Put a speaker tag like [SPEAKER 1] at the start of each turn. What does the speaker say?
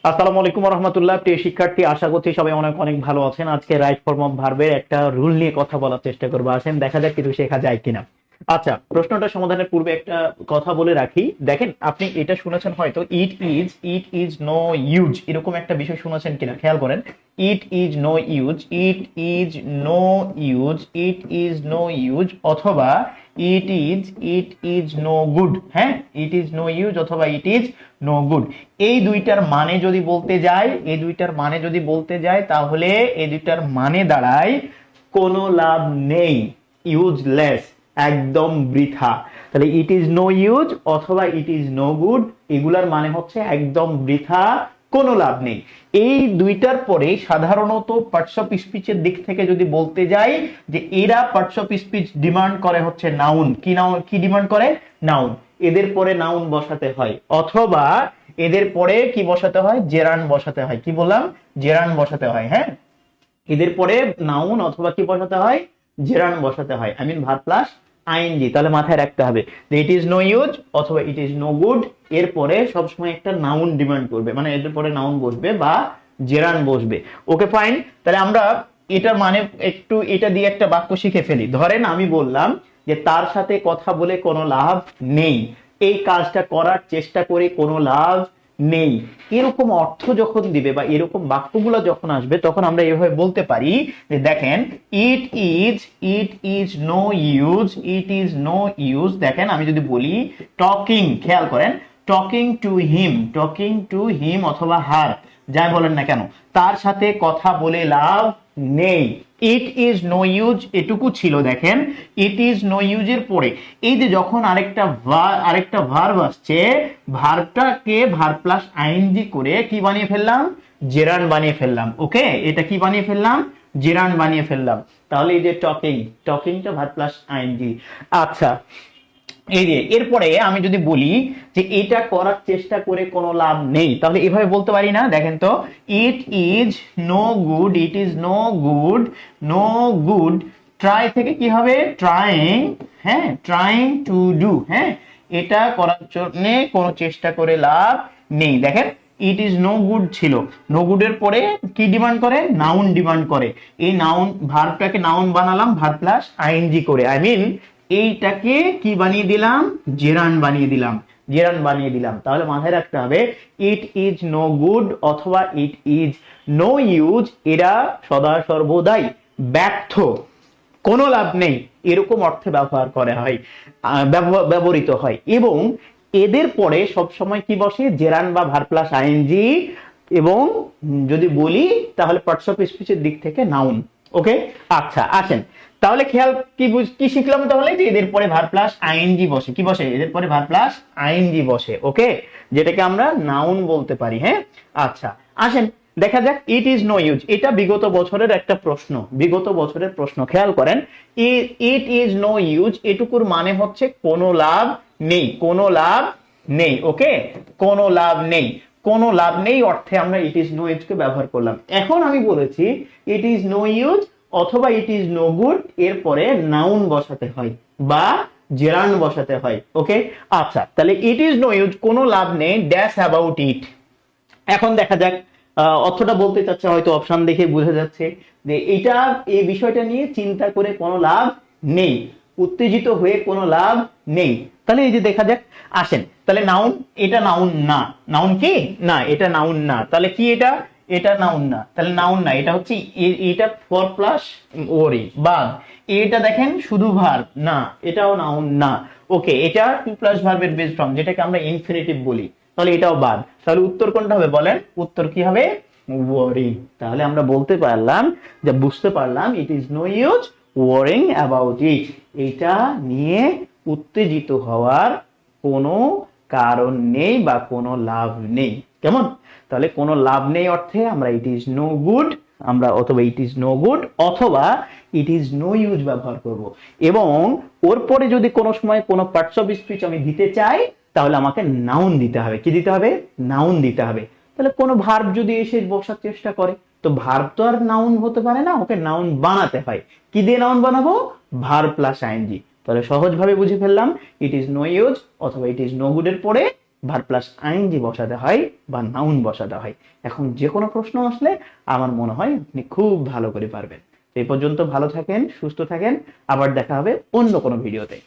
[SPEAKER 1] আসসালামু আলাইকুম ওয়া রাহমাতুল্লাহ। প্রিয় শিক্ষার্থী, আশা করছি সবাই অনেক অনেক ভালো আছেন। আজকে রাইট ফর্ম অফ ভার্বের একটা রুল নিয়ে কথা বলার চেষ্টা করবো। আসেন দেখা যাক কিছু শেখা যায় কিনা। আচ্ছা, প্রশ্নটা সমাধানের পূর্বে একটা কথা বলে রাখি। দেখেন, আপনি এটা শুনেছেন হয়তো, ইট ইজ নো ইউজ, এরকম একটা বিষয় শুনেছেন কিনা খেয়াল করেন। It is no use, it is no use, it is no use, অথবা ইট ইজ নো গুড। হ্যাঁ, ইট ইজ নো ইউজ অথবা ইট ইজ নো গুড। এই দুইটার মানে যদি বলতে যাই তাহলে এই দুইটার মানে দাঁড়ায় কোনো লাভ নেই, ইউজলেস, একদম বৃথা। তাহলে ইট ইজ নো ইউজ অথবা ইট ইজ নো গুড, এগুলার মানে হচ্ছে একদম বৃথা, কোনো লাভ নেই। এই দুইটার পরে সাধারণত পার্টস অফ স্পিচের দিক থেকে যদি বলতে যাই যে এরা পার্টস অফ স্পিচ ডিমান্ড করে হচ্ছে নাউন। কি ডিমান্ড করে? নাউন। এদের পরে নাউন বসাতে হয়, অথবা এদের পরে কি বসাতে হয়? জেরান বসাতে হয়। কি বললাম? জেরান বসাতে হয়। হ্যাঁ, এদের পরে নাউন অথবা কি বসাতে হয়? জেরান বসাতে হয়, I mean verb plus ING. তাহলে মাথায় রাখতে হবে যে ইট ইজ নো ইউজ অথবা ইট ইজ নো গুড, এর পরে সবসময় একটা নাউন ডিমান্ড করবে, মানে এদের পরে নাউন বসবে বা জেরান বসবে। ওকে, ফাইন। তাহলে আমরা এটার মানে একটু এটা দিয়ে একটা বাক্য শিখে ফেলি। ধরেন আমি বললাম যে তার সাথে কথা বলে কোনো লাভ নেই, এই কাজটা করার চেষ্টা করে কোনো লাভ নেই। এরকম অর্থ যখন দিবে বা এরকম বাক্যগুলো যখন আসবে তখন আমরা এভাবে বলতে পারি যে দেখেন, it is no use, it is no use. দেখেন আমি যদি বলি টকিং, খেয়াল করেন, টকিং টু হিম অথবা হার, যাই বলেন না কেন, তার সাথে কথা বলে লাভ নেই। ইট ইজ নো ইউজ এটুকু ছিল। দেখেন, ইট ইজ নো ইউজ এর পরে এই যে যখন আরেকটা ভার্ব আসছে, ভার্বটাকে ভার্ব প্লাস আইএনজি করে কি বানিয়ে ফেললাম? জেরান বানিয়ে ফেললাম। ওকে, এটা কি বানিয়ে ফেললাম? জেরান বানিয়ে ফেললাম। তাহলে এই যে টকিংটা ভার্ব প্লাস আইএনজি। আচ্ছা, এই যে এরপরে আমি যদি বলি যে এটা করার চেষ্টা করে কোনো লাভ নেই, তাহলে এভাবে বলতে পারি না? দেখেন তো, it is no good, it is no good, try থেকে কি হবে? ট্রাইং। হ্যাঁ, ট্রাইং টু ডু। হ্যাঁ, এটা করার জন্য কোনো চেষ্টা করে লাভ নেই। দেখেন, ইট ইজ নো গুড ছিল, নো গুডের পরে কি ডিমান্ড করে? নাউন ডিমান্ড করে। এই নাউন ভার্বটাকে নাউন বানালাম ভার্ব প্লাস আইএনজি করে, আই মিন এইটাকে কি বানিয়ে দিলাম? জেরান বানিয়ে দিলাম। তাহলে মাথায় রাখতে হবে ইট ইজ নো গুড অথবা ইট ইজ নো ইউজ, এরা সদা সর্বদাই ব্যর্থ, কোনো লাভ নেই, এরকম অর্থে ব্যবহৃত হয়। এবং এদের পরে সবসময় কি বসে? জেরান বা ভার্ব প্লাস আইএনজি। এবং যদি বলি তাহলে পার্টস অফ স্পিচের দিক থেকে নাউন। ওকে, আচ্ছা আসেন তাহলে খেয়াল কি শিখলাম তাহলে? যে এদের পরে ভার্ব প্লাস আইএনজি বসে। কি বসে? এদের পরে ভার্ব প্লাস আইএনজি বসে। ওকে, যেটাকে আমরা নাউন বলতে পারি। হ্যাঁ, আচ্ছা আসেন দেখা যাক ইট ইজ নো ইউজ। এটা বিগত বছরের একটা প্রশ্ন, খেয়াল করেন। ইট ইজ নো ইউজ এটুকুর মানে হচ্ছে কোনো লাভ নেই। ওকে, কোনো লাভ নেই অর্থে আমরা ইট ইজ নো ইউজ কে ব্যবহার করলাম। এখন আমি বলেছি ইট ইজ নো ইউজ অথবা ইট ইজ নো গুড, এরপরে নাউন বসাতে হয় বা জেরান বসাতে হয়। ওকে, আচ্ছা তাহলে ইট ইজ নো ইউজ, কোনো লাভ নেই, ড্যাশ অ্যাবাউট ইট। এখন দেখা যাক অর্থটা বলতে চাচ্ছে, হয়তো অপশন দেখে বোঝা যাচ্ছে যে এই বিষয়টা নিয়ে চিন্তা করে কোনো লাভ নেই, উত্তেজিত হয়ে কোনো লাভ নেই। তাহলে এই যে দেখা যাক, আসেন তাহলে নাউন, এটা নাউন না। নাউন কি? না, এটা নাউন না। তাহলে কি এটা নাউন না। তাহলে নাউন না, এটা হচ্ছে এটা ফর প্লাস ওরি, বাদ। এটা দেখেন শুধু ভার্ব না, এটাও নাউন না। ওকে, এটা টু প্লাস ভার্বের বেস ফর্ম, যেটাকে আমরা ইনফিনিটিভ বলি, তাহলে এটাও বাদ। তাহলে উত্তর কোনটা হবে বলেন? উত্তর কি হবে? ওয়ারি। তাহলে আমরা বুঝতে পারলাম it is no use worrying about it, এটা নিয়ে উত্তেজিত হওয়ার কোনো কারণ নেই বা কোনো লাভ নেই। কেমন? তাহলে কোনো লাভ নেই অর্থে আমরা ইট ইজ নো গুড অথবা ইট ইজ নো গুড অথবা ইট ইজ নো ইউজ ব্যবহার করব। এবং ওর পরে যদি কোনো সময় কোনো পার্টস অফ স্পিচ আমি দিতে চাই তাহলে আমাকে নাউন দিতে হবে। কি দিতে হবে? নাউন দিতে হবে। তাহলে কোনো ভার্ব যদি এসে বসার চেষ্টা করে, তো ভার্ব তো আর নাউন হতে পারে না, ওকে নাউন বানাতে হয়। কি দিয়ে নাউন বানাবো? Verb plus ING. তাহলে সহজভাবে বুঝে ফেললাম ইট ইজ নো ইউজ অথবা ইট ইজ নো গুড এর পরে ভার্ব প্লাস আইএনজি বসাতে হয় বা নাউন বসাতে হয়। এখন যে কোনো প্রশ্ন আসলে আমার মনে হয় আপনি খুব ভালো করে পারবেন। এই পর্যন্ত ভালো থাকেন, সুস্থ থাকেন, আবার দেখা হবে অন্য কোনো ভিডিওতে।